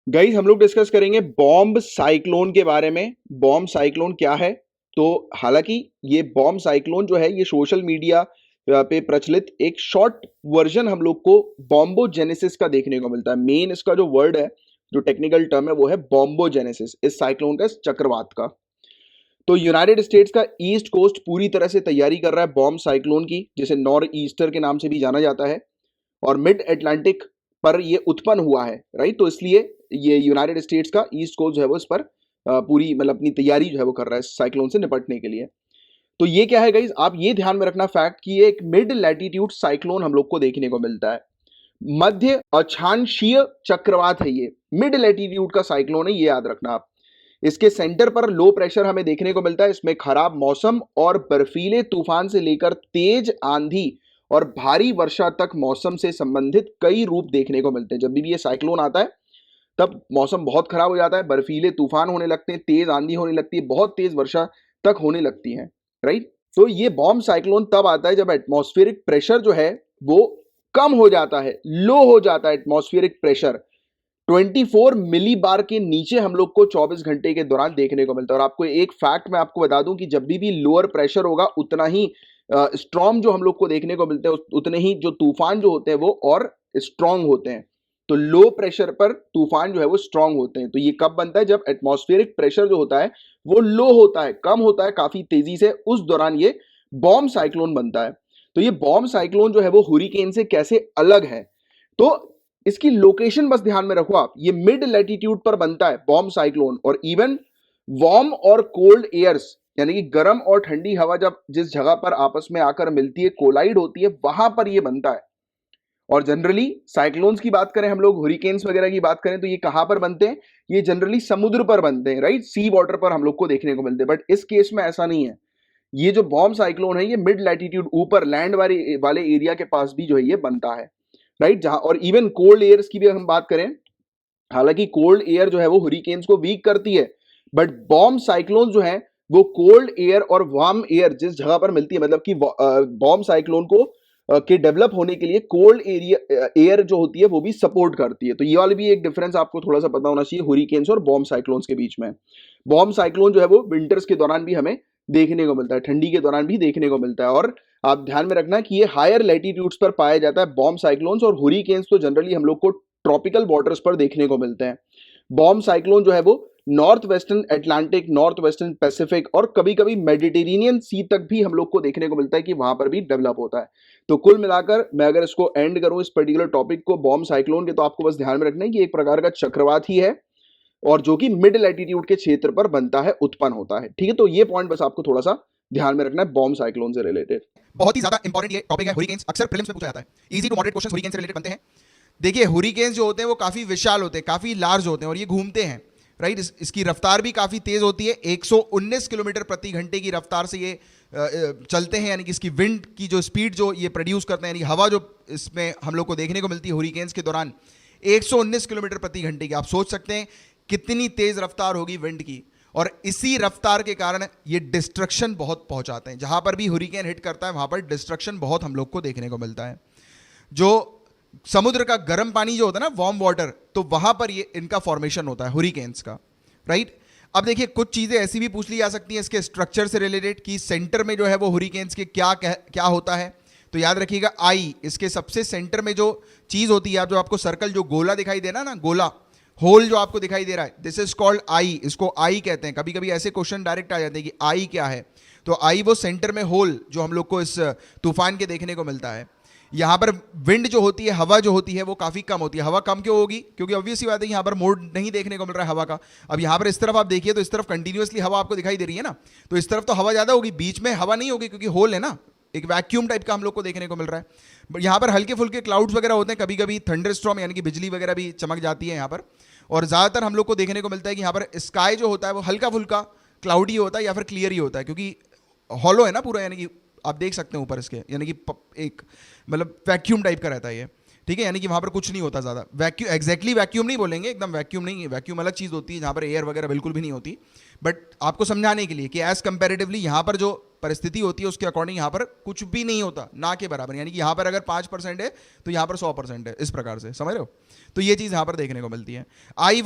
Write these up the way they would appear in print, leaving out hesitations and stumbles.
Guys हम लोग discuss करेंगे बॉम्ब साइक्लोन के बारे में। बॉम्ब साइक्लोन क्या है? तो हालांकि ये बॉम्ब साइक्लोन जो है ये सोशल मीडिया पे प्रचलित एक शॉर्ट वर्जन हम लोग को बॉम्बोजेनेसिस का देखने को मिलता है। मेन इसका जो वर्ड है, जो टेक्निकल टर्म है, वो है बॉम्बोजेनेसिस, इस साइक्लोन का, इस चक्रवात का। तो यूनाइटेड स्टेट्स का ईस्ट कोस्ट पूरी तरह से तैयारी कर रहा है बॉम्ब साइक्लोन की, जिसे नॉर्थ ईस्टर के नाम से भी जाना जाता है, और मिड अटलांटिक पर ये उत्पन्न हुआ है, राइट। तो इसलिए ये यूनाइटेड स्टेट्स का ईस्ट कोस्ट जो है वो इस पर पूरी मतलब अपनी तैयारी जो है वो कर रहा है साइक्लोन से निपटने के लिए। तो ये क्या है गाइज, आप ये ध्यान में रखना फैक्ट कि ये एक मिड लैटिट्यूड साइक्लोन हम लोग को देखने को मिलता है। मध्य अक्षांशीय चक्रवात है ये, मिड लैटिट्यूड का साइक्लोन है, ये याद रखना आप। इसके सेंटर पर लो प्रेशर हमें देखने को मिलता है। इसमें खराब मौसम और बर्फीले तूफान से लेकर तेज आंधी और भारी वर्षा तक मौसम से संबंधित कई रूप देखने को मिलते हैं। जब भी ये साइक्लोन आता है तब मौसम बहुत खराब हो जाता है, बर्फीले तूफान होने लगते हैं, तेज आंधी होने लगती है, बहुत तेज वर्षा तक होने लगती है, राइट। तो ये बॉम्ब साइक्लोन तब आता है जब एटमॉस्फेरिक प्रेशर जो है वो कम हो जाता है, लो हो जाता है। एटमॉस्फेरिक प्रेशर 24 मिली बार के नीचे हम लोग को 24 घंटे के दौरान देखने को मिलता है। और आपको एक फैक्ट मैं आपको बता दूं कि जब भी लोअर प्रेशर होगा उतना ही स्ट्रॉन्ग जो हम लोग को देखने को मिलते हैं, उतने ही जो तूफान जो होते हैं वो और स्ट्रॉन्ग होते हैं। तो लो प्रेशर पर तूफान जो है वो स्ट्रॉन्ग होते हैं। तो ये कब बनता है? जब एटमॉस्फेरिक प्रेशर जो होता है वो लो होता है, कम होता है काफी तेजी से, उस दौरान ये बॉम्ब साइक्लोन बनता है। तो ये बॉम्ब साइक्लोन जो है वो हुरिकेन से कैसे अलग है? तो इसकी लोकेशन बस ध्यान में रखो आप, ये मिड लैटिट्यूड पर बनता है बॉम्ब साइक्लोन, और इवन वार्म और कोल्ड एयर्स यानी कि गर्म और ठंडी हवा जब जिस जगह पर आपस में आकर मिलती है, कोलाइड होती है, वहां पर ये बनता है। और जनरली साइक्लोन्स की बात करें हम लोग, हुरिकेन्स वगैरह की बात करें, तो ये कहां पर बनते हैं? ये जनरली समुद्र पर बनते हैं, राइट, सी वाटर पर हम लोग को देखने को मिलते हैं। बट इस केस में ऐसा नहीं है। ये जो बॉम्ब साइक्लोन है ये मिड लैटिट्यूड, ऊपर लैंड वाले एरिया के पास भी जो है ये बनता है, राइट। जहां और इवन कोल्ड एयर्स की भी हम बात करें, हालांकि कोल्ड एयर जो है वो हुरिकेन्स को वीक करती है, बट बॉम्ब साइक्लोन जो है वो कोल्ड एयर और वार्म एयर जिस जगह पर मिलती है, मतलब कि बॉम्ब साइक्लोन को के डेवलप होने के लिए कोल्ड एरिया एयर जो होती है वो भी सपोर्ट करती है। तो ये वाली भी एक डिफरेंस आपको थोड़ा सा पता होना चाहिए हुरिकेन्स और बॉम्ब साइक्लोन्स के बीच में। बॉम्ब साइक्लोन जो है वो विंटर्स के दौरान भी हमें देखने को मिलता है, ठंडी के दौरान भी देखने को मिलता है। और आप ध्यान में रखना कि ये हायर लैटिट्यूड्स पर पाया जाता है बॉम्ब साइक्लोन्स, और हुरिकेन्स तो जनरली हम लोग को ट्रॉपिकल वाटर्स पर देखने को मिलते हैं। बॉम्ब साइक्लोन जो है वो north western Atlantic, north western Pacific और कभी कभी मेडिटेरेनियन सी तक भी हम लोग को देखने को मिलता है कि वहां पर भी डेवलप होता है। तो कुल मिलाकर मैं अगर इसको एंड करूं, इस पर्टिकुलर टॉपिक को बॉम्ब साइक्लोन के, तो आपको बस ध्यान में रखना है कि एक प्रकार का चक्रवात ही है, और जो कि मिड लैटिट्यूड के क्षेत्र पर बनता है, उत्पन्न होता है, ठीक है। तो ये पॉइंट बस आपको थोड़ा सा ध्यान में रखना है बॉम्ब साइक्लोन से रिलेटेड। बहुत ही ज्यादा इंपॉर्टेंट ये टॉपिक है हुरिकेन्स, अक्सर प्रीलिम्स में पूछा जाता है। Easy to moderate questions hurricane से रिलेटेड बनते हैं। देखिए हुरिकेन्स जो होते हैं वो काफी विशाल होते हैं, काफी लार्ज होते हैं, और ये घूमते हैं, राइट। इसकी रफ्तार भी काफी तेज होती है, 119 किलोमीटर प्रति घंटे की रफ्तार से ये चलते हैं। यानी कि इसकी विंड की जो स्पीड जो ये प्रोड्यूस करते हैं, यानी हवा जो इसमें हम लोग को देखने को मिलती है हुरिकेन्स के दौरान, 119 किलोमीटर प्रति घंटे की। आप सोच सकते हैं कितनी तेज रफ्तार होगी विंड की, और इसी रफ्तार के कारण ये डिस्ट्रक्शन बहुत पहुंचाते हैं। जहां पर भी हुरिकेन हिट करता है वहां पर डिस्ट्रक्शन बहुत हम लोग को देखने को मिलता है। जो समुद्र का गर्म पानी जो होता है ना, वार्म वाटर, तो वहां पर ये इनका फॉर्मेशन होता है हुरिकेन्स का, राइट। अब देखिए कुछ चीजें ऐसी भी पूछ ली जा सकती हैं इसके स्ट्रक्चर से रिलेटेड कि सेंटर में जो है वो हुरिकेन्स के क्या होता है। तो याद रखिएगा आई, इसके सबसे सेंटर में जो चीज होती है, जो आपको सर्कल जो गोला दिखाई दे रहा है ना, गोला होल जो आपको दिखाई दे रहा है, दिस इज कॉल्ड आई, इसको आई कहते हैं। कभी कभी ऐसे क्वेश्चन डायरेक्ट आ जाते हैं कि आई क्या है, तो आई वो सेंटर में होल जो हम लोग को इस तूफान के देखने को मिलता है। यहाँ पर विंड जो होती है, हवा जो होती है वो काफ़ी कम होती है। हवा कम क्यों होगी? क्योंकि ऑब्वियस ही बात है यहाँ पर मोड नहीं देखने को मिल रहा है हवा का। अब यहाँ पर इस तरफ आप देखिए तो इस तरफ कंटिन्यूसली हवा आपको दिखाई दे रही है ना, तो इस तरफ तो हवा ज़्यादा होगी, बीच में हवा नहीं होगी क्योंकि होल है ना, एक वैक्यूम टाइप का हम लोग को देखने को मिल रहा है। यहाँ पर हल्के फुल्के क्लाउड्स वगैरह होते हैं, कभी कभी थंडर स्टॉर्म यानी कि बिजली वगैरह भी चमक जाती है यहाँ पर। और ज़्यादातर हम लोग को देखने को मिलता है कि यहाँ पर स्काई जो होता है वो हल्का फुल्का क्लाउडी होता है या फिर क्लियर ही होता है, क्योंकि हॉलो है ना पूरा, यानी कि आप देख सकते हैं ऊपर इसके, यानी कि एक मतलब वैक्यूम टाइप का रहता है ये, ठीक है। यानी कि वहाँ पर कुछ नहीं होता ज़्यादा वैक्यूम, एग्जैक्टली वैक्यूम नहीं बोलेंगे, एकदम वैक्यूम नहीं है, वैक्यूम अलग चीज़ होती है जहाँ पर एयर वगैरह बिल्कुल भी नहीं होती। बट आपको समझाने के लिए कि एज कंपेरेटिवली यहाँ पर जो परिस्थिति होती है उसके अकॉर्डिंग यहाँ पर कुछ भी नहीं होता, ना के बराबर। यानी कि यहाँ पर अगर 5% है तो यहाँ पर 100% है, इस प्रकार से, समझ रहे हो। तो ये चीज़ यहाँ पर देखने को मिलती है। आई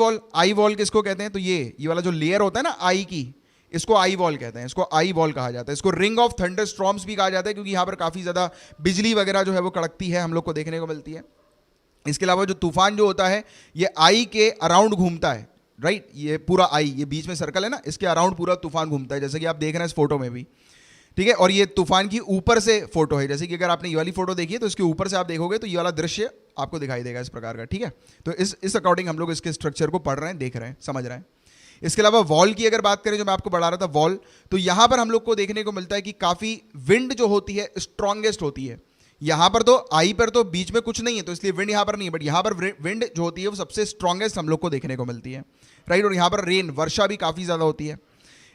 वॉल किसको कहते हैं, तो ये वाला जो लेयर होता है ना आई की, इसको आई वॉल कहते हैं, इसको आई वॉल कहा जाता है। इसको रिंग ऑफ थंडर स्टॉर्म्स भी कहा जाता है, क्योंकि यहाँ पर काफ़ी ज़्यादा बिजली वगैरह जो है वो कड़कती है, हम लोग को देखने को मिलती है। इसके अलावा जो तूफान जो होता है ये आई के अराउंड घूमता है, राइट। ये पूरा आई, ये बीच में सर्कल है ना, इसके अराउंड पूरा तूफान घूमता है, जैसे कि आप देख रहे हैं इस फोटो में भी, ठीक है। और ये तूफान की ऊपर से फोटो है, जैसे कि अगर आपने ये वाली फोटो देखी है तो इसके ऊपर से आप देखोगे तो ये वाला दृश्य आपको दिखाई देगा इस प्रकार का, ठीक है। तो इस अकॉर्डिंग हम लोग इसके स्ट्रक्चर को पढ़ रहे हैं, देख रहे हैं, समझ रहे हैं। इसके अलावा वॉल की अगर बात करें, जो मैं आपको बढ़ा रहा था वॉल, तो यहां पर हम लोग को देखने को मिलता है कि काफी विंड जो होती है स्ट्रॉन्गेस्ट होती है। यहां पर तो आई पर तो बीच में कुछ नहीं है, तो इसलिए विंड यहां पर नहीं है, बट यहां पर विंड जो होती है वो सबसे स्ट्रॉन्गेस्ट हम लोग को देखने को मिलती है, राइट। और यहां पर रेन, वर्षा भी काफी ज्यादा होती है।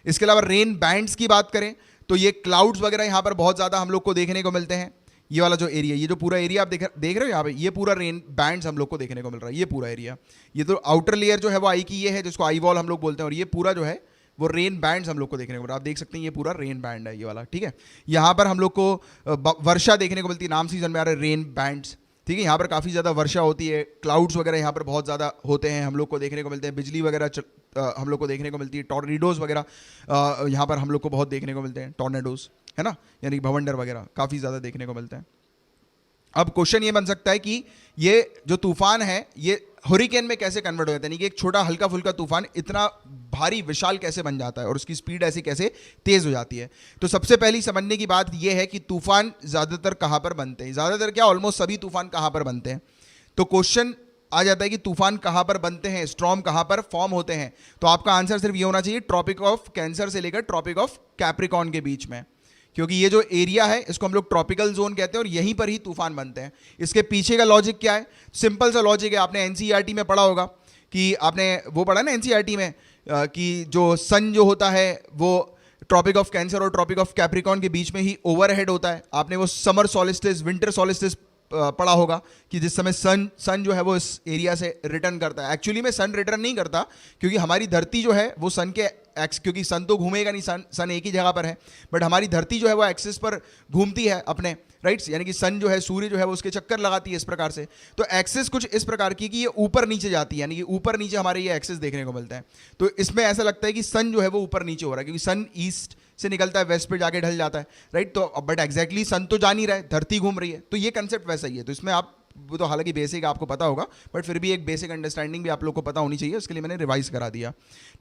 इसके अलावा रेन बैंड्स की बात करें तो ये क्लाउड्स वगैरह यहां पर बहुत ज्यादा हम लोग को देखने को मिलते हैं। ये वाला जो एरिया, ये जो पूरा एरिया आप देख रहे हो यहाँ पे, ये पूरा रेन बैंड्स हम लोग को देखने को मिल रहा है, ये पूरा एरिया। ये तो आउटर लेयर जो है वो आई की ये है, जिसको आई वॉल हम लोग बोलते हैं, और ये पूरा जो है वो रेन बैंड्स हम लोग को देखने को मिल रहा है। आप देख सकते हैं ये पूरा रेन बैंड है, ये वाला, ठीक है। यहाँ पर हम लोग को वर्षा देखने को मिलती है, नाम सीजन में आ रहा है रेन बैंड्स, ठीक है। यहाँ पर काफ़ी ज़्यादा वर्षा होती है, क्लाउड्स वगैरह यहाँ पर बहुत ज़्यादा होते हैं, हम लोग को देखने को मिलते हैं, बिजली वगैरह हम लोग को देखने को मिलती है, टॉर्नेडोज वगैरह यहाँ पर हम लोग को बहुत देखने को मिलते हैं, टॉर्नेडोज, है ना, यानी भवंडर वगैरह काफ़ी ज़्यादा देखने को मिलते हैं। अब क्वेश्चन ये बन सकता है कि ये जो तूफान है ये हुरिकेन में कैसे कन्वर्ट हो जाता है, यानी कि एक छोटा हल्का फुल्का तूफान इतना भारी विशाल कैसे बन जाता है और उसकी स्पीड ऐसी कैसे तेज हो जाती है। तो सबसे पहली समझने की बात यह है कि तूफान ज़्यादातर कहाँ पर बनते हैं, ज़्यादातर क्या ऑलमोस्ट सभी तूफान कहाँ पर बनते हैं। तो क्वेश्चन आ जाता है कि तूफान कहाँ पर बनते हैं, स्टॉर्म कहाँ पर फॉर्म होते हैं। तो आपका आंसर सिर्फ ये होना चाहिए, ट्रॉपिक ऑफ कैंसर से लेकर ट्रॉपिक ऑफ कैप्रिकॉर्न के बीच में, क्योंकि ये जो एरिया है इसको हम लोग ट्रॉपिकल जोन कहते हैं और यहीं पर ही तूफान बनते हैं। इसके पीछे का लॉजिक क्या है, सिंपल सा लॉजिक है, आपने एनसीईआरटी में पढ़ा होगा कि आपने वो पढ़ा ना एनसीईआरटी में कि जो सन जो होता है वो ट्रॉपिक ऑफ कैंसर और ट्रॉपिक ऑफ कैप्रिकॉर्न के बीच में ही ओवरहेड होता है। आपने वो समर सॉलिस्टिस, विंटर सॉलिस्टिस पढ़ा होगा कि जिस समय सन जो है वो इस एरिया से रिटर्न करता है। एक्चुअली में सन रिटर्न नहीं करता, क्योंकि हमारी धरती जो है वो सन के क्योंकि सन तो घूमेगा नहीं, सन एक ही जगह पर है, बट हमारी धरती जो है वो एक्सिस पर घूमती है अपने, राइट्स, यानी कि सन जो है, सूर्य जो है वो उसके चक्कर लगाती है इस प्रकार से। तो एक्सिस कुछ इस प्रकार की कि ये ऊपर नीचे जाती है, यानी कि ऊपर नीचे हमारे ये एक्सिस देखने को मिलता है। तो इसमें ऐसा लगता है कि सन जो है वो ऊपर नीचे हो रहा है, क्योंकि सन ईस्ट से निकलता है, वेस्ट पे जाके ढल जाता है, राइट। तो बट एग्जैक्टली सन तो जा नहीं रहा है, धरती घूम रही है, तो ये कंसेप्ट वैसा ही है। तो इसमें आप वो तो हालांकि बेसिक आपको पता होगा, बट फिर भी एक बेसिक अंडरस्टैंडिंग भी आप लोग को पता होनी चाहिए, उसके लिए मैंने रिवाइज करा दिया,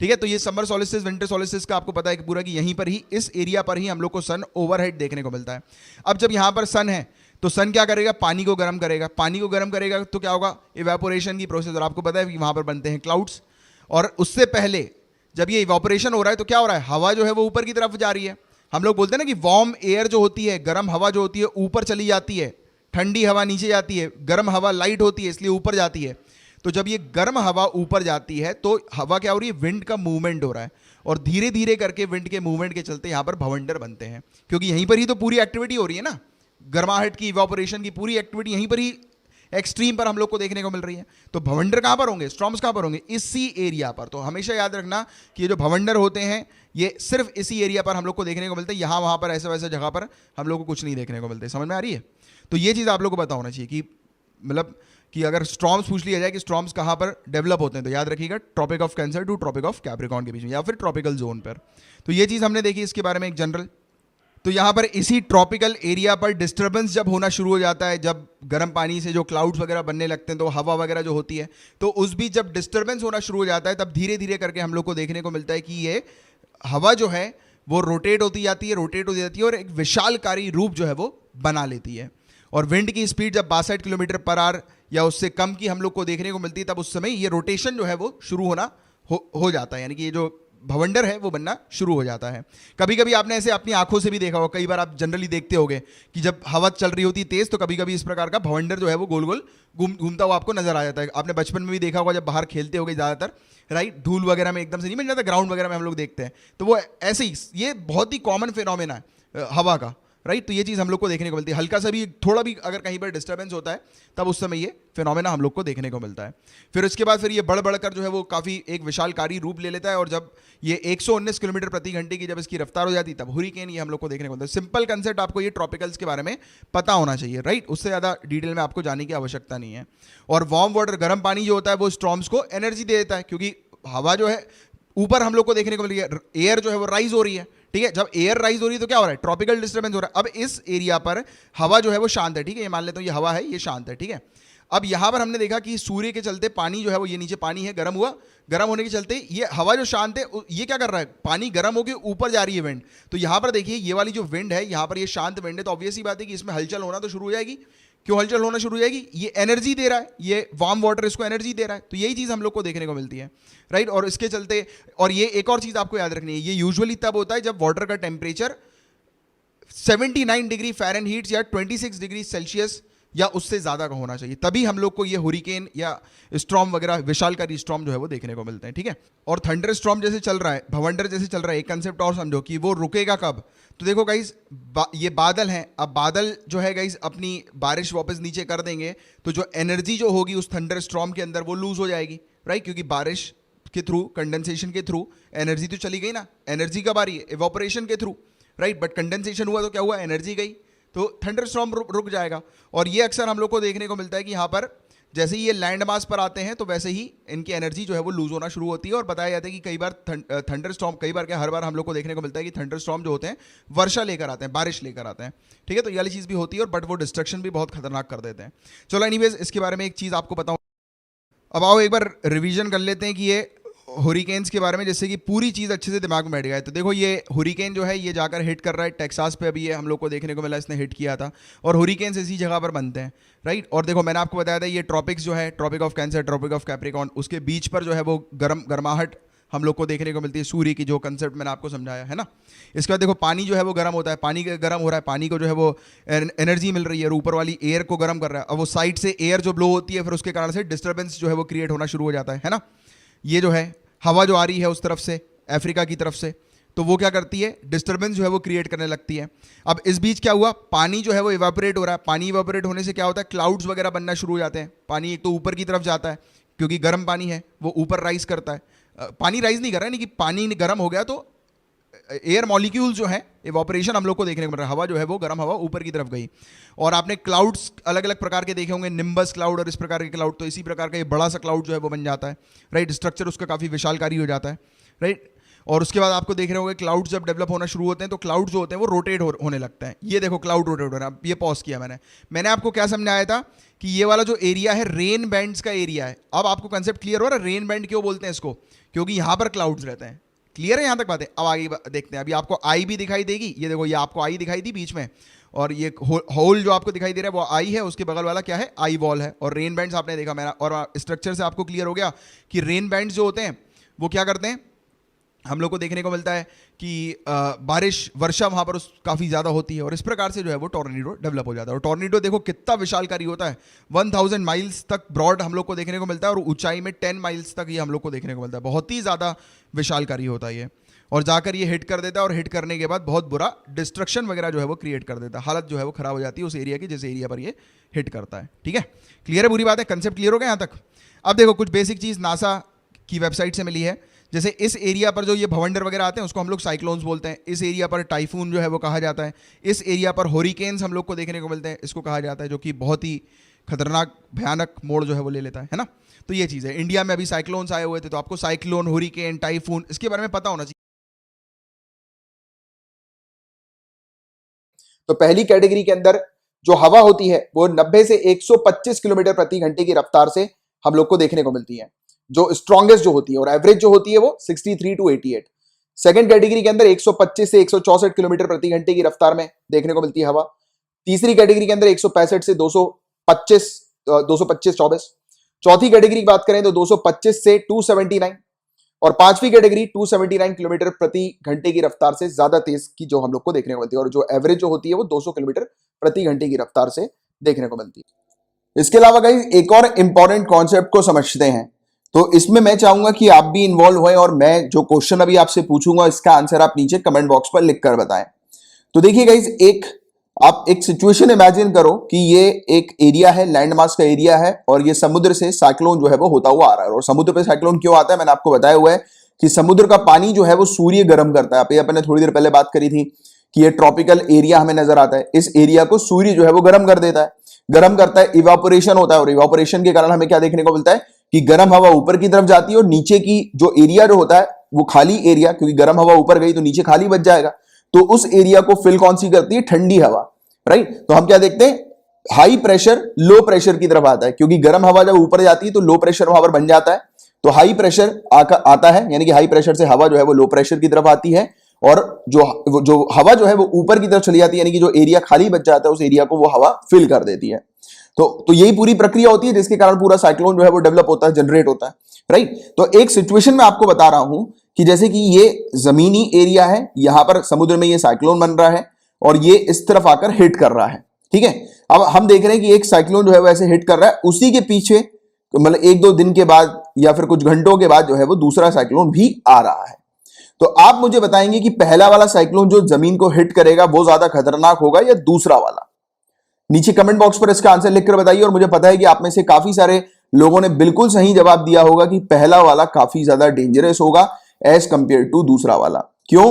ठीक है। तो ये समर सॉलिस्टिस, विंटर सॉलिस्टिस का आपको पता है कि पूरा कि यहीं पर ही, इस एरिया पर ही हम लोग को सन ओवरहेड देखने को मिलता है। अब जब यहाँ पर सन है तो सन क्या करेगा, पानी को गर्म करेगा, पानी को गर्म करेगा तो क्या होगा, इवेपोरेशन की प्रोसेस, और आपको पता है कि वहाँ पर बनते हैं क्लाउड्स। और उससे पहले जब ये इवेपोरेशन हो रहा है तो क्या हो रहा है, हवा जो है वो ऊपर की तरफ जा रही है। हम लोग बोलते हैं ना कि वार्म एयर जो होती है, गर्म हवा जो होती है ऊपर चली जाती है, ठंडी हवा नीचे जाती है, गर्म हवा लाइट होती है इसलिए ऊपर जाती है। तो जब ये गर्म हवा ऊपर जाती है तो हवा क्या हो रही है, विंड का मूवमेंट हो रहा है, और धीरे धीरे करके विंड के मूवमेंट के चलते यहाँ पर भवंडर बनते हैं, क्योंकि यहीं पर ही तो पूरी एक्टिविटी हो रही है ना, गर्माहट की, इवेपोरेशन की पूरी एक्टिविटी यहीं पर ही एक्सट्रीम पर हम लोग को देखने को मिल रही है। तो भवंडर कहाँ पर होंगे, स्टॉर्म्स कहाँ पर होंगे, इसी एरिया पर। तो हमेशा याद रखना कि ये जो भवंडर होते हैं ये सिर्फ इसी एरिया पर हम लोग को देखने को मिलते हैं, यहाँ वहाँ पर ऐसे वैसे जगह पर हम लोग को कुछ नहीं देखने को मिलते। समझ में आ रही है। तो ये चीज़ आप लोग को पता होना चाहिए कि मतलब कि अगर स्टॉर्म्स पूछ लिया जाए कि स्टॉर्म्स कहाँ पर डेवलप होते हैं, तो याद रखिएगा Tropic of Cancer to Tropic of Capricorn के बीच में, या फिर ट्रॉपिकल जोन पर। तो ये चीज़ हमने देखी इसके बारे में एक जनरल। तो यहाँ पर इसी ट्रॉपिकल एरिया पर डिस्टर्बेंस जब होना शुरू हो जाता है, जब गर्म पानी से जो क्लाउड्स वगैरह बनने लगते हैं, तो हवा वगैरह जो होती है, तो उस बीच जब डिस्टर्बेंस होना शुरू हो जाता है, तब धीरे धीरे करके हम लोग को देखने को मिलता है कि ये हवा जो है वो रोटेट होती जाती है और एक विशालकारी रूप जो है वो बना लेती है। और विंड की स्पीड जब 62 किलोमीटर पर आवर या उससे कम की हम लोग को देखने को मिलती है, तब उस समय ये रोटेशन जो है वो शुरू होना हो जाता है, यानी कि ये जो भवंडर है वो बनना शुरू हो जाता है। कभी कभी आपने ऐसे अपनी आंखों से भी देखा होगा, कई बार आप जनरली देखते होगे कि जब हवा चल रही होती है तेज, तो कभी कभी इस प्रकार का भवंडर जो है वो गोल गोल घूमता हुआ आपको नजर आ जाता है। आपने बचपन में भी देखा होगा जब बाहर खेलते होगे ज़्यादातर, राइट, धूल वगैरह में एकदम से नहीं मिल जाता, ग्राउंड वगैरह में हम लोग देखते हैं, तो वो ऐसे ही, ये बहुत ही कॉमन फिनोमेना है हवा का, राइट। तो ये चीज़ हम लोग को देखने को मिलती है, हल्का सा भी थोड़ा भी अगर कहीं पर डिस्टर्बेंस होता है तब उस समय ये फिनोमेना हम लोग को देखने को मिलता है। फिर उसके बाद फिर ये बढ़ बढ़कर जो है वो काफ़ी एक विशालकारी रूप ले लेता है, और जब ये 119 किलोमीटर प्रति घंटे की जब इसकी रफ्तार हो जाती है तब हुरिकेन ये हम लोग को देखने को मिलता है। सिंपल कंसेप्ट आपको ये ट्रॉपिकल्स के बारे में पता होना चाहिए, राइट। उससे ज़्यादा डिटेल में आपको जाने की आवश्यकता नहीं है। और वार्म वाटर, गर्म पानी जो होता है वो स्टॉर्म्स को एनर्जी दे देता है, क्योंकि हवा जो है ऊपर हम लोग को देखने को मिल रही है, एयर जो है वो राइज हो रही है, ठीक है। जब एयर राइज हो रही है तो क्या हो रहा है, ट्रॉपिकल डिस्टर्बेंस हो रहा है। अब इस एरिया पर हवा जो है वो शांत है, ठीक है, ये मान लेता हूँ ये हवा है, ये शांत है, ठीक है। अब यहां पर हमने देखा कि सूर्य के चलते पानी जो है वो, ये नीचे पानी है, गर्म हुआ, गर्म होने के चलते ये हवा जो शांत है ये क्या कर रहा है, पानी गर्म होकर ऊपर जा रही है विंड। तो यहां पर देखिए ये वाली जो विंड है, यहां पर ये शांत विंड है, तो ऑब्वियस ही बात है कि इसमें हलचल होना तो शुरू हो जाएगी। क्यों हलचल होना शुरू हो जाएगी, ये एनर्जी दे रहा है, ये वार्म वाटर इसको एनर्जी दे रहा है, तो यही चीज़ हम लोग को देखने को मिलती है, राइट। और इसके चलते, और ये एक और चीज़ आपको याद रखनी है, ये यूजुअली तब होता है जब वाटर का टेम्परेचर 79 डिग्री फ़ारेनहीट या 26 डिग्री सेल्सियस या उससे ज़्यादा का होना चाहिए, तभी हम लोग को ये हुरिकेन या स्टॉर्म वगैरह, विशालकारी स्टॉर्म जो है वो देखने को मिलते हैं, ठीक है। और थंडर स्टॉर्म जैसे चल रहा है, भवंडर जैसे चल रहा है, एक कंसेप्ट और समझो कि वो रुकेगा कब। तो देखो गाइज, ये बादल हैं, अब बादल जो है गाइज अपनी बारिश वापस नीचे कर देंगे, तो जो एनर्जी जो होगी उस थंडर स्टॉर्म के अंदर वो लूज हो जाएगी, राइट। क्योंकि बारिश के थ्रू, कंडेंसेशन के थ्रू एनर्जी तो चली गई ना, एनर्जी कब आ रही है, इवापोरेशन के थ्रू, राइट। बट कंडेंसेशन हुआ तो क्या हुआ, एनर्जी गई, तो थंडर स्टॉर्म रुक जाएगा। और ये अक्सर हम लोग को देखने को मिलता है कि यहाँ पर जैसे ही ये लैंड मास पर आते हैं तो वैसे ही इनकी एनर्जी जो है वो लूज होना शुरू होती है। और बताया जाता है कि कई बार थंडर स्टॉर्म, कई बार क्या, हर बार हम लोग को देखने को मिलता है कि थंडर स्टॉर्म जो होते हैं वर्षा लेकर आते हैं, बारिश लेकर आते हैं, ठीक है। तो ये वाली चीज़ भी होती है, और बट वो डिस्ट्रक्शन भी बहुत खतरनाक कर देते हैं। चलो एनीवेज, इसके बारे में एक चीज़ आपको बताऊँ। अब आओ एक बार रिवीजन कर लेते हैं कि ये हुरिकेन्स के बारे में, जिससे कि पूरी चीज़ अच्छे से दिमाग में बैठ गया है। तो देखो ये हुरिकेन जो है ये जाकर हिट कर रहा है टेक्सास पे, अभी ये हम लोग को देखने को मिला, इसने हिट किया था। और हुरिकेन्स इसी जगह पर बनते हैं, राइट। और देखो मैंने आपको बताया था ये ट्रॉपिक्स जो है, Tropic of Cancer, Tropic of Capricorn, उसके बीच पर जो है वो गर्माहट हम लोग को देखने को मिलती है, सूर्य की, जो कंसेप्ट मैंने आपको समझाया है ना। इसके बाद देखो पानी जो है वो गर्म होता है, पानी गर्म हो रहा है, पानी को जो है वो एनर्जी मिल रही है, और ऊपर वाली एयर को गर्म कर रहा है। अब वो साइड से एयर जो ब्लो होती है, फिर उसके कारण से डिस्टर्बेंस जो है वो क्रिएट होना शुरू हो जाता है ना। ये जो है हवा जो आ रही है उस तरफ से, अफ्रीका की तरफ से, तो वो क्या करती है, डिस्टर्बेंस जो है वो क्रिएट करने लगती है। अब इस बीच क्या हुआ, पानी जो है वो इवापोरेट हो रहा है, पानी इवापोरेट होने से क्या होता है, क्लाउड्स वगैरह बनना शुरू हो जाते हैं। पानी एक तो ऊपर की तरफ जाता है, क्योंकि गर्म पानी है, वो ऊपर राइज करता है। पानी राइज नहीं कर रहा है, नहीं कि पानी गर्म हो गया तो एयर मॉलिक्यूल जो है, इवापोरेशन हम लोग को देखने को मिल रहा है, हवा जो है वो गर्म हवा ऊपर की तरफ गई। और आपने क्लाउड्स अलग अलग प्रकार के देखे होंगे, निम्बस क्लाउड और इस प्रकार के क्लाउड, तो इसी प्रकार का ये बड़ा सा क्लाउड जो है वो बन जाता है, राइट। स्ट्रक्चर उसका काफ़ी विशालकारी हो जाता है, राइट। और उसके बाद आपको देख रहे होंगे क्लाउड्स जब डेवलप होना शुरू होते हैं तो क्लाउड जो होते हैं वो रोटेट होने लगते हैं। ये देखो क्लाउड रोटेट हो रहा है। ये पॉज किया मैंने आपको क्या समझाया था कि ये वाला जो एरिया है रेन बैंड्स का एरिया है। अब आपको कंसेप्ट क्लियर हो रहा है, रेन बैंड क्यों बोलते हैं इसको, क्योंकि यहाँ पर क्लाउड्स रहते हैं। क्लियर है यहाँ तक बातें। अब आगे देखते हैं, अभी आपको आई भी दिखाई देगी, ये देखो ये आपको आई दिखाई दी बीच में, और ये होल जो आपको दिखाई दे रहा है वो आई है, उसके बगल वाला क्या है, आई वॉल है। और रेन बैंड्स आपने देखा मेरा, और स्ट्रक्चर से आपको क्लियर हो गया कि रेन बैंड्स जो होते हैं वो क्या करते हैं, हम लोग को देखने को मिलता है कि बारिश, वर्षा वहाँ पर काफ़ी ज़्यादा होती है, और इस प्रकार से जो है वो टॉर्नेडो डेवलप हो जाता है। और टॉर्नेडो देखो कितना विशालकारी होता है, 1000 माइल्स तक ब्रॉड हम लोग को देखने को मिलता है, और ऊंचाई में 10 माइल्स तक ये हम लोग को देखने को मिलता है। बहुत ही ज़्यादा विशालकारी होता है ये, और जाकर ये हिट कर देता है, और हिट करने के बाद बहुत बुरा डिस्ट्रक्शन वगैरह जो है वो क्रिएट कर देता है। हालत जो है वो खराब हो जाती है उस एरिया की, जिस एरिया पर ये हिट करता है, ठीक है। क्लियर है, बुरी बात है, कंसेप्ट क्लियर हो गया यहाँ तक। अब देखो कुछ बेसिक चीज़ नासा की वेबसाइट से मिली है, जैसे इस एरिया पर जो ये भवंडर वगैरह आते हैं उसको हम लोग साइक्लोन्स बोलते हैं, इस एरिया पर टाइफून जो है वो कहा जाता है, इस एरिया पर होरिकेन्स हम लोग को देखने को मिलते हैं, इसको कहा जाता है, जो कि बहुत ही खतरनाक भयानक मोड़ जो है वो ले लेता है ना। तो ये चीज़ है। इंडिया में अभी साइक्लोन्स आए हुए थे, तो आपको साइक्लोन, होरिकेन, टाइफून, इसके बारे में पता होना चाहिए। तो पहली कैटेगरी के अंदर जो हवा होती है वो 90 से 125 किलोमीटर प्रति घंटे की रफ्तार से हम लोग को देखने को मिलती है, जो स्ट्रॉन्गेस्ट जो होती है, और एवरेज जो होती है वो 63 टू 88। सेकंड कैटेगरी के अंदर 125 से 164 किलोमीटर प्रति घंटे की रफ्तार में देखने को मिलती है हवा। तीसरी कैटेगरी के अंदर 165 से 225 24। चौथी कैटेगरी की बात करें तो 225 से 279, और पांचवी कैटेगरी 279 किलोमीटर प्रति घंटे की रफ्तार से ज्यादा तेज की जो हम लोग को देखने को मिलती है, और जो एवरेज जो होती है वो 200 किलोमीटर प्रति घंटे की रफ्तार से देखने को मिलती है। इसके अलावा गाइस एक और इंपॉर्टेंट कॉन्सेप्ट को समझते हैं, तो इसमें मैं चाहूंगा कि आप भी इन्वॉल्व हुए, और मैं जो क्वेश्चन अभी आपसे पूछूंगा इसका आंसर आप नीचे कमेंट बॉक्स पर लिख कर बताएं। तो देखिए गाइस, एक आप एक सिचुएशन इमेजिन करो कि ये एक एरिया है, लैंड मास का एरिया है, और ये समुद्र से साइक्लोन जो है वो होता हुआ आ रहा है। और समुद्र पे साइक्लोन क्यों आता है, मैंने आपको बताया हुआ है कि समुद्र का पानी जो है वो सूर्य गर्म करता है। आप ये अपने थोड़ी देर पहले बात करी थी कि ये ट्रॉपिकल एरिया हमें नजर आता है, इस एरिया को सूर्य जो है वो गर्म कर देता है, गर्म करता है, इवापोरेशन होता है, और इवापोरेशन के कारण हमें क्या देखने को मिलता है कि गर्म हवा ऊपर की तरफ जाती है और नीचे की जो एरिया जो होता है वो खाली एरिया, क्योंकि गर्म हवा ऊपर गई तो नीचे खाली बच जाएगा, तो उस एरिया को फिल कौन सी करती है, ठंडी हवा, राइट। तो हम क्या देखते हैं, हाई प्रेशर लो प्रेशर की तरफ आता है, क्योंकि गर्म हवा जब ऊपर जाती है तो लो प्रेशर वहां पर बन जाता है, तो हाई प्रेशर आता है, यानी कि हाई प्रेशर से हवा जो है वो लो प्रेशर की तरफ आती है, और जो हवा जो है वो ऊपर की तरफ चली जाती है, यानी कि जो एरिया खाली बच जाता है उस एरिया को वो हवा फिल कर देती है। तो यही पूरी प्रक्रिया होती है जिसके कारण पूरा साइक्लोन जो है वो डेवलप होता है, जनरेट होता है, राइट। तो एक सिचुएशन में आपको बता रहा हूं कि जैसे कि ये जमीनी एरिया है, यहां पर समुद्र में ये साइक्लोन बन रहा है और ये इस तरफ आकर हिट कर रहा है, ठीक है। अब हम देख रहे हैं कि एक साइक्लोन जो है वो ऐसे हिट कर रहा है, उसी के पीछे मतलब 1-2 दिन के बाद या फिर कुछ घंटों के बाद जो है वो दूसरा साइक्लोन भी आ रहा है। तो आप मुझे बताएंगे कि पहला वाला साइक्लोन जो जमीन को हिट करेगा वो ज्यादा खतरनाक होगा या दूसरा वाला? नीचे कमेंट बॉक्स पर इसका आंसर लिखकर बताइए। और मुझे पता है कि आप में से काफी सारे लोगों ने बिल्कुल सही जवाब दिया होगा कि पहला वाला काफी ज्यादा डेंजरस होगा एज कंपेयर टू दूसरा वाला। क्यों?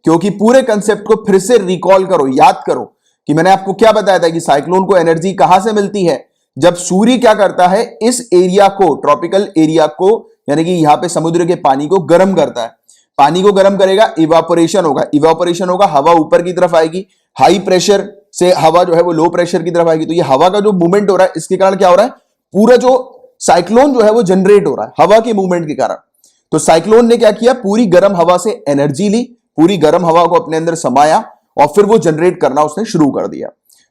क्योंकि पूरे कंसेप्ट को फिर से रिकॉल करो, याद करो कि मैंने आपको क्या बताया था कि साइक्लोन को एनर्जी कहां से मिलती है, जब सूर्य क्या करता है, इस एरिया को, ट्रॉपिकल एरिया को, यानी कि यहां पे समुद्र के पानी को गर्म करता है। पानी को गर्म करेगा, इवापोरेशन होगा, इवापोरेशन होगा, हवा ऊपर की तरफ आएगी, हाई प्रेशर से हवा जो है वो लो प्रेशर की तरफ आएगी। तो ये हवा का जो मूवमेंट हो रहा है इसके कारण क्या हो रहा है, पूरा जो साइक्लोन जो है वो जनरेट हो रहा है हवा के मूवमेंट के कारण। तो साइक्लोन ने क्या किया, पूरी गर्म हवा से एनर्जी ली, पूरी गर्म हवा को अपने अंदर समाया और फिर वो जनरेट करना उसने शुरू कर दिया।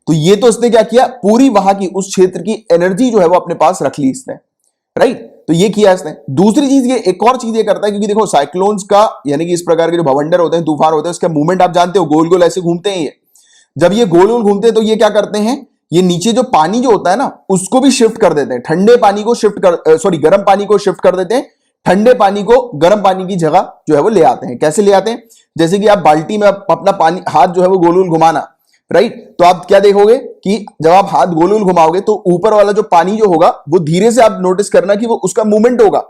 तो ये तो इसने क्या किया, पूरी वहां की उस क्षेत्र की एनर्जी जो है वो अपने पास रख ली इसने, राइट। तो ये किया इसने। दूसरी चीज, ये एक और चीज ये करता है, क्योंकि देखो साइक्लोन्स का यानी कि इस प्रकार के जो भवंडर होते हैं, तूफान होते हैं, उसका मूवमेंट आप जानते हो, गोल गोल ऐसे घूमते हैं। ये जब ये गोल गोल घूमते हैं तो ये क्या करते हैं, ये नीचे जो पानी जो होता है ना उसको भी शिफ्ट कर देते हैं, ठंडे पानी को शिफ्ट कर सॉरी गर्म पानी को शिफ्ट कर देते हैं, ठंडे पानी को गर्म पानी की जगह जो है वो ले आते हैं। कैसे ले आते हैं, जैसे कि आप बाल्टी में अपना पानी, हाथ जो है वो गोल गोल घुमाना, राइट। तो आप क्या देखोगे कि जब आप हाथ गोल गोल घुमाओगे तो ऊपर वाला जो पानी जो होगा वो धीरे से आप नोटिस करना कि वो उसका मूवमेंट होगा,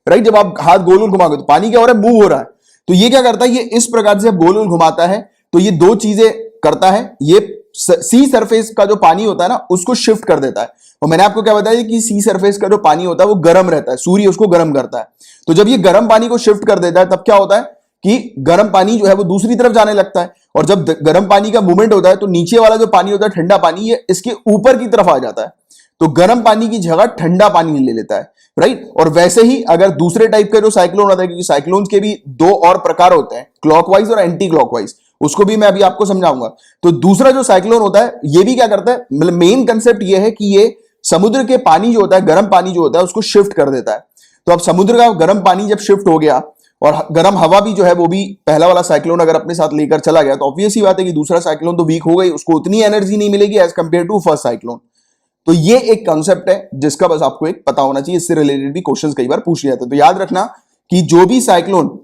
राइट। जब आप हाथ गोल गोल घुमाओगे तो पानी क्या हो रहा है, मूव हो रहा है। तो ये क्या करता है, ये इस प्रकार से गोल गोल घुमाता है तो ये दो चीजें करता है, ये सी सरफेस का जो पानी होता है ना उसको शिफ्ट कर देता है। और मैंने आपको क्या बताया कि सी सरफेस का जो पानी होता है वो गर्म रहता है, सूर्य उसको गर्म करता है। तो जब ये गर्म पानी को शिफ्ट कर देता है तब क्या होता है कि गर्म पानी जो है वो दूसरी तरफ जाने लगता है, और जब गर्म पानी का मूवमेंट होता है तो नीचे वाला जो पानी होता है ठंडा पानी, ये इसके ऊपर की तरफ आ जाता है, तो गर्म पानी की जगह ठंडा पानी ले लेता है, राइट। और वैसे ही अगर दूसरे टाइप का जो साइक्लोन होता है, क्योंकि साइक्लोन के भी दो और प्रकार होते हैं, क्लॉकवाइज और एंटी क्लॉकवाइज, उसको भी मैं अभी आपको समझाऊंगा। तो दूसरा जो साइक्लोन होता है ये भी क्या करता है, मतलब मेन कंसेप्ट ये है कि ये समुद्र के पानी जो होता है, गर्म पानी जो होता है उसको शिफ्ट कर देता है। तो अब समुद्र का गर्म पानी जब शिफ्ट हो गया और गर्म हवा भी जो है वो भी पहला वाला साइक्लोन अगर अपने साथ लेकर चला गया, तो ऑब्वियस ही बात है कि दूसरा साइक्लोन तो वीक हो गई, उसको उतनी एनर्जी नहीं मिलेगी as compare to first cyclone. तो ये एक कंसेप्ट है जिसका बस आपको एक पता होना चाहिए, इससे रिलेटेड भी क्वेश्चंस कई बार पूछ लिया जाता है। तो याद रखना कि जो भी साइक्लोन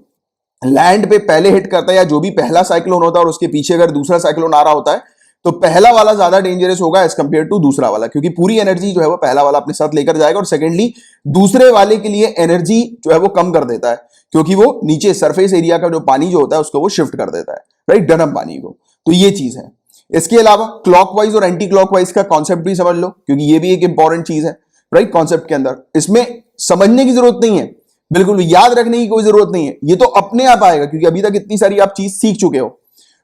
लैंड पे पहले हिट करता है या जो भी पहला साइक्लोन होता है और उसके पीछे अगर दूसरा साइक्लोन आ रहा होता है तो पहला वाला ज्यादा डेंजरस होगा एज कंपेयर टू दूसरा वाला, क्योंकि पूरी एनर्जी जो है वो पहला वाला अपने साथ लेकर जाएगा, और सेकेंडली दूसरे वाले के लिए एनर्जी जो है वो कम कर देता है, क्योंकि वो नीचे सरफेस एरिया का जो पानी जो होता है उसको वो शिफ्ट कर देता है, राइट, गर्म पानी को। तो ये चीज है। इसके अलावा क्लॉकवाइज और एंटी क्लॉकवाइज का कॉन्सेप्ट भी समझ लो, क्योंकि ये भी एक इंपॉर्टेंट चीज है, राइट, कॉन्सेप्ट के अंदर। इसमें समझने की जरूरत नहीं है, बिल्कुल याद रखने की कोई जरूरत नहीं है, ये तो अपने आप आएगा, क्योंकि अभी तक इतनी सारी आप चीज सीख चुके हो।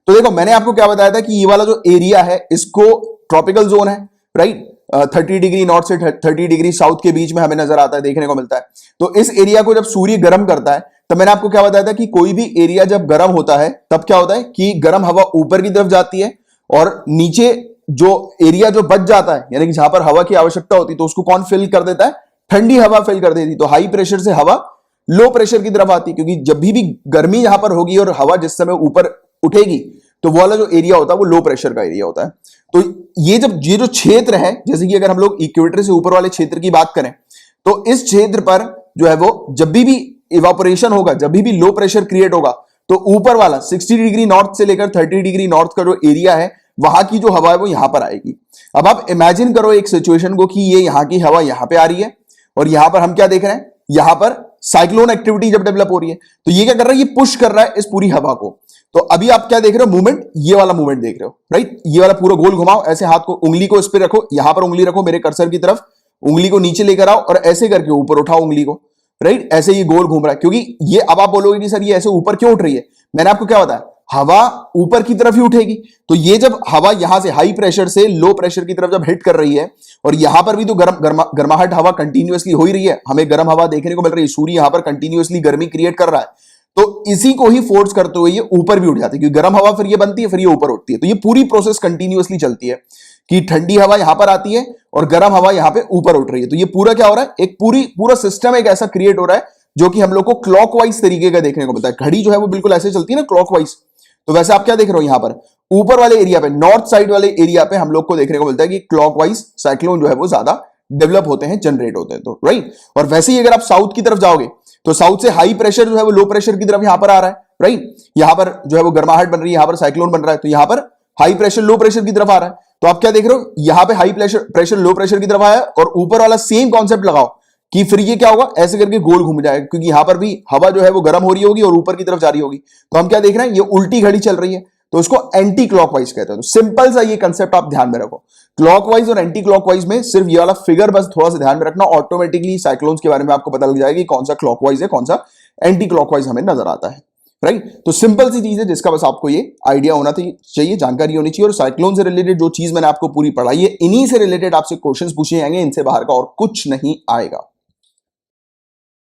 तो देखो मैंने आपको क्या बताया था कि ये वाला जो एरिया है इसको ट्रॉपिकल जोन है, राइट, 30 डिग्री नॉर्थ से 30 डिग्री साउथ के बीच में हमें नजर आता है, देखने को मिलता है। तो इस एरिया को जब सूर्य गर्म करता है, तो मैंने आपको क्या बताया था कि कोई भी एरिया जब गर्म होता है तब क्या होता है कि गर्म हवा ऊपर की तरफ जाती है, और नीचे जो एरिया जो बच जाता है, यानी कि जहां पर हवा की आवश्यकता होती है, तो उसको कौन फिल कर देता है, ठंडी हवा फिल कर देती। तो हाई प्रेशर से हवा लो प्रेशर की तरफ आती है, क्योंकि जब भी गर्मी यहां पर होगी और हवा जिस समय ऊपर उठेगी तो वो वाला जो एरिया होता है वो लो प्रेशर का एरिया होता है। तो ये जो क्षेत्र है, जैसे कि अगर हम लोग इक्वेटर से ऊपर वाले क्षेत्र की बात करें, तो इस क्षेत्र पर जो है वो जब भी इवापोरेशन होगा, जब भी लो प्रेशर क्रिएट होगा, तो ऊपर वाला 60 डिग्री नॉर्थ से लेकर 30 डिग्री नॉर्थ का जो एरिया है वहां की जो हवा है वो यहां पर आएगी। अब आप इमेजिन करो एक सिचुएशन को कि ये यहां की हवा यहां पे आ रही है और यहां पर हम क्या देख रहे हैं, यहां पर साइक्लोन एक्टिविटी जब डेवलप हो रही है तो ये क्या कर रहा है, ये पुश कर रहा है इस पूरी हवा को। तो अभी आप क्या देख रहे हो, मूवमेंट, ये वाला मूवमेंट देख रहे हो, राइट। ये वाला पूरा गोल घुमाओ, ऐसे हाथ को, उंगली को इस पे रखो, यहां पर उंगली रखो मेरे कर्सर की तरफ, उंगली को नीचे लेकर आओ और ऐसे करके ऊपर उठाओ उंगली को, राइट। ऐसे ये गोल घूम रहा है, क्योंकि ये, अब आप बोलोगे कि सर ये ऐसे ऊपर क्यों उठ रही है, मैंने आपको क्या बताया, हवा ऊपर की तरफ ही उठेगी। तो ये जब हवा यहां से हाई प्रेशर से लो प्रेशर की तरफ जब हिट कर रही है, और यहां पर भी तो गर्माहट हवा कंटिन्यूअसली हो ही रही है, हमें गर्म हवा देखने को मिल रही है, सूर्य यहां पर कंटिन्यूअसली गर्मी क्रिएट कर रहा है, तो इसी को ही फोर्स करते हुए ये ऊपर भी उठ जाती है, क्योंकि गर्म हवा फिर ये बनती है, फिर ये ऊपर उठती है। तो ये पूरी प्रोसेस कंटिन्यूअसली चलती है कि ठंडी हवा यहां पर आती है और गर्म हवा यहां पे ऊपर उठ रही है। तो ये पूरा क्या हो रहा है, एक पूरा सिस्टम एक ऐसा क्रिएट हो रहा है जो कि हम लोग को क्लॉकवाइज तरीके का देखने को मिलता है। घड़ी जो है वो बिल्कुल ऐसे चलती है ना, क्लॉकवाइज। तो वैसे आप क्या देख रहे हो, यहां पर ऊपर वाले एरिया पे, नॉर्थ साइड वाले एरिया पे हम लोग को देखने को मिलता है कि क्लॉकवाइज साइक्लोन जो है वो ज्यादा डेवलप होते हैं, जनरेट होते हैं, तो राइट। और वैसे ही अगर आप साउथ की तरफ जाओगे तो साउथ से हाई प्रेशर जो है वो लो प्रेशर की तरफ यहां पर आ रहा है, राइट। यहां पर जो है वो गर्माहट बन रही है, यहां पर साइक्लोन बन रहा है, तो यहां पर हाई प्रेशर लो प्रेशर की तरफ आ रहा है। तो आप क्या देख रहे हो, यहां पे हाई प्रेशर लो प्रेशर की तरफ आया और ऊपर वाला सेम कॉन्सेप्ट लगाओ कि फिर ये क्या होगा, ऐसे करके गोल घूम जाएगा, क्योंकि यहां पर भी हवा जो है वो गर्म हो रही होगी और ऊपर की तरफ जा रही होगी। तो हम क्या देख रहे हैं, ये उल्टी घड़ी चल रही है, तो उसको एंटी क्लॉकवाइज कहते हैं। तो सिंपल सा ये कंसेप्ट आप ध्यान में रखो, क्लॉकवाइज और एंटी क्लॉकवाइज में सिर्फ ये वाला फिगर बस थोड़ा सा ध्यान में रखना, ऑटोमेटिकली साइक्लोन्स के बारे में आपको पता लग जाएगा कि कौन सा क्लॉकवाइज है, कौन सा एंटी क्लॉकवाइज हमें नजर आता है, राइट। तो सिंपल सी चीज है जिसका बस आपको ये आइडिया होना चाहिए, जानकारी होनी चाहिए। और साइक्लोन से रिलेटेड जो चीज मैंने आपको पूरी पढ़ाई है, इन्हीं से रिलेटेड आपसे क्वेश्चंस पूछे जाएंगे, इनसे बाहर का और कुछ नहीं आएगा।